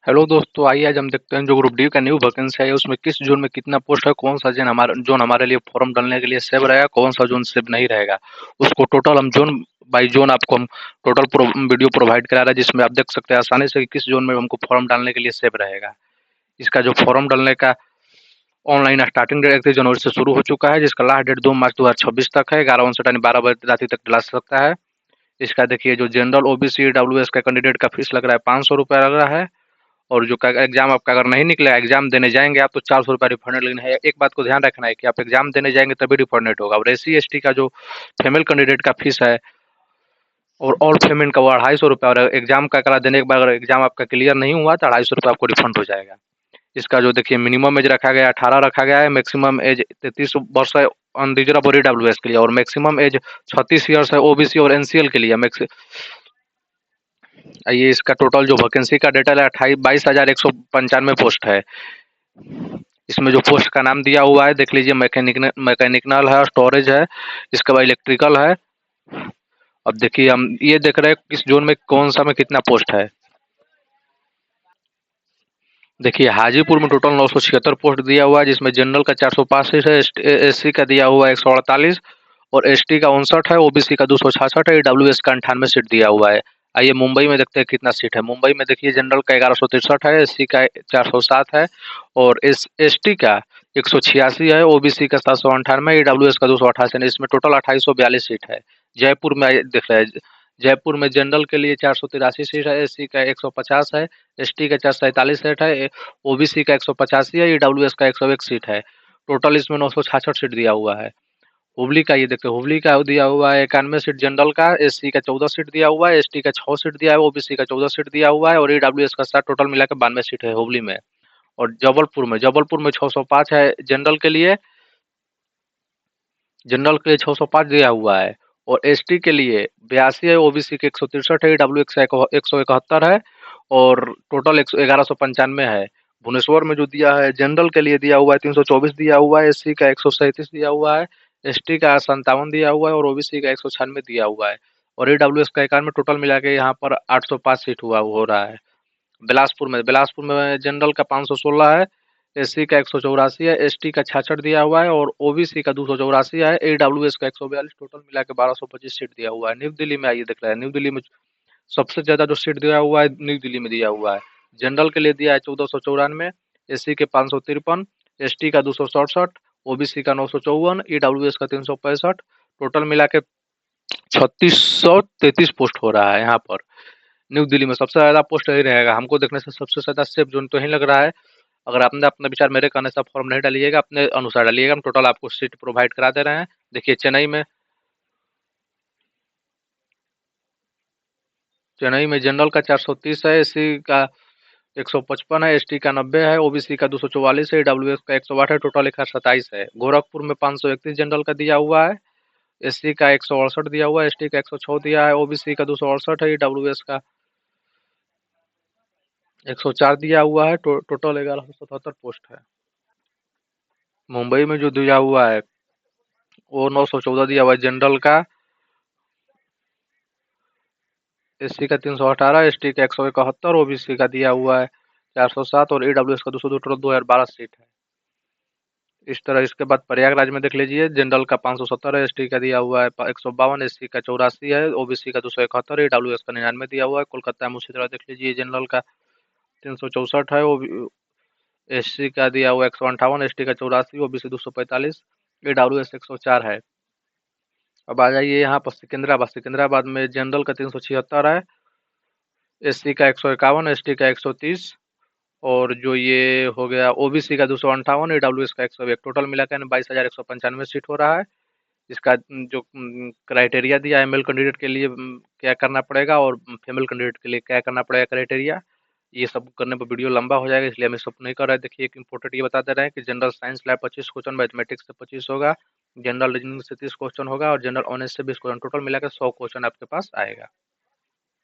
Hello दोस्तों, आइए आज हम देखते हैं जो ग्रुप डी का न्यू वैकेंसी है उसमें किस जोन में कितना पोस्ट है, कौन सा जोन हमारे लिए फॉर्म डालने के लिए सेव रहेगा, कौन सा जोन सेव नहीं रहेगा। उसको टोटल हम जोन बाई जोन आपको हम टोटल वीडियो प्रोवाइड करा रहा है, जिसमें आप देख सकते हैं आसानी से कि किस जोन में हमको फॉर्म डालने के लिए सेव रहेगा। इसका जो फॉर्म डालने का ऑनलाइन स्टार्टिंग डेट 31 जनवरी से शुरू हो चुका है, जिसका लास्ट डेट 2 मार्च 2026 तक है। 11:59 यानी 12 बजे रात तक डला सकता है। इसका देखिए जो जनरल ओबीसी डब्ल्यूएस का कैंडिडेट का फीस लग रहा है 500 रुपया लग रहा है। और जो एग्जाम आपका अगर नहीं निकला, एग्जाम देने जाएंगे आप तो 400 रुपया रिफंडेड। लेकिन है एक बात को ध्यान रखना है कि आप एग्जाम देने जाएंगे तभी रिफंडेड होगा। और SC ST का जो फीमेल कैंडिडेट का फीस है और ऑल पेमेंट का वो 250 रुपया। और एग्जाम का करा देने के बाद अगर एग्जाम आपका क्लियर नहीं हुआ तो 250 रुपया आपको रिफंड हो जाएगा। इसका जो देखिए मिनिमम एज रखा गया 18 रखा गया है, मैक्सिमम एज 33 वर्ष है अनरिजर्व और EWS के लिए, और मैक्सिमम एज 36 ईयर्स है ओबीसी और NCL के लिए। ये इसका टोटल जो वैकेंसी का डेटा है 22,195 पोस्ट है। इसमें जो पोस्ट का नाम दिया हुआ है देख लीजिए, मैकेनिकल है, स्टोरेज है, इसके बाद इलेक्ट्रिकल है। अब देखिए हम ये देख रहे हैं किस जोन में कौन सा में कितना पोस्ट है। देखिए हाजीपुर में टोटल 976 पोस्ट दिया हुआ है, जिसमें जनरल का 465 है, SC का दिया हुआ है 148 और ST का 59 है, OBC का 266 है, EWS का 98 सीट दिया हुआ है। आइए मुंबई में देखते हैं कितना सीट है। मुंबई में देखिए जनरल का 1163 है, SC का 407 है और ST का 186 है, OBC का 798, EWS का 288 है। इसमें टोटल 2842 सीट है। जयपुर में देख रहे हैं, जयपुर में जनरल के लिए 483 सीट है, SC का 150 है, ST का 447 सीट है, OBC का 185 है, EWS का 101 सीट है। टोटल इसमें 966 सीट दिया हुआ है। हुबली का ये देखते हैं, हुबली का दिया हुआ है 91 सीट जनरल का, SC का 14 सीट दिया हुआ है, ST का 6 सीट दिया है, OBC का 14 सीट दिया हुआ है और EWS का 7, टोटल मिला के 92 सीट है हुबली में। और जबलपुर में 605 है जनरल के लिए 605 दिया हुआ है और ST के लिए 82 है, OBC के 163 है, EWS का 171 है और टोटल 1195 है। भुवनेश्वर में जो दिया है जनरल के लिए दिया हुआ है 324 दिया हुआ है, SC का 137 दिया हुआ है, ST का 57 दिया हुआ है और OBC का 196 दिया हुआ है और EWS का 91। टोटल मिला के यहाँ पर 805 सीट हुआ हो रहा है। बिलासपुर में जनरल का 516 है, SC का 184 है, ST का 66 दिया हुआ है और OBC का 284 है, EWS का 142। टोटल मिला के 1225 सीट दिया हुआ है। न्यू दिल्ली में आइए देख रहे हैं, न्यू दिल्ली में सबसे ज्यादा जो सीट दिया हुआ है न्यू दिल्ली में दिया हुआ है। जनरल के लिए दिया है 1494, SC के 553, ST का 267, OBC का 954, EWS का 365। टोटल मिला के 3633 पोस्ट हो रहा है यहाँ पर। न्यू दिल्ली में सबसे ज्यादा पोस्ट यही रहेगा। हमको देखने से सबसे ज्यादा सेफ जोन तो ही लग रहा है। अगर आपने अपना विचार मेरे कहने से फॉर्म नहीं डालिएगा, अपने अनुसार डालिएगा। हम टोटल आपको सीट प्रोवाइड करा दे रहे हैं। देखिए चेन्नई में जनरल का 430 है, SC का 155 है, ST का 90 है, OBC का 244 है, EWS का 108 है। टोटल 127 है। गोरखपुर में 531 जनरल का दिया हुआ है, SC का 168 दिया हुआ है, ST का 106 दिया है, OBC का 268 है, EWS का 104 दिया हुआ है। टोटल 1177 पोस्ट है। मुंबई में जो दिया हुआ है वो 914 दिया हुआ है जनरल का, SC का 318, ST का 171, OBC का दिया हुआ है 407 और EWS का 202। टोटल 2012 सीट है। इस तरह इसके बाद प्रयागराज में देख लीजिए, जनरल का 570 है, ST का दिया हुआ है 152, SC का 84 है, OBC का 271 है, EWS का 99 दिया हुआ है। कोलकाता में उसी तरह देख लीजिए, जनरल का 364 है, SC का दिया हुआ 158, ST का 84, OBC 245, EWS 104 है। अब आ जाइए यहाँ पर सिकंदराबाद में जनरल का 376 है, SC का 151, ST का 130 और जो ये हो गया OBC का 258, EWS का 101। टोटल मिलाकर 22,195 सीट हो रहा है। इसका जो क्राइटेरिया दिया है मेल कैंडिडेट के लिए क्या करना पड़ेगा और फीमेल कैंडिडेट के लिए क्या करना पड़ेगा क्राइटेरिया, ये सब करने पर वीडियो लंबा हो जाएगा, इसलिए हम सब नहीं कर रहे हैं। देखिए एक इंपॉर्टेंट ये बता दे रहे हैं कि general science lab 25 question, mathematics से 25 होगा, जनरल रीजनिंग से 30 क्वेश्चन होगा और जनरल ऑनर्स से 20 क्वेश्चन। टोटल मिलाकर 100 क्वेश्चन आपके पास आएगा।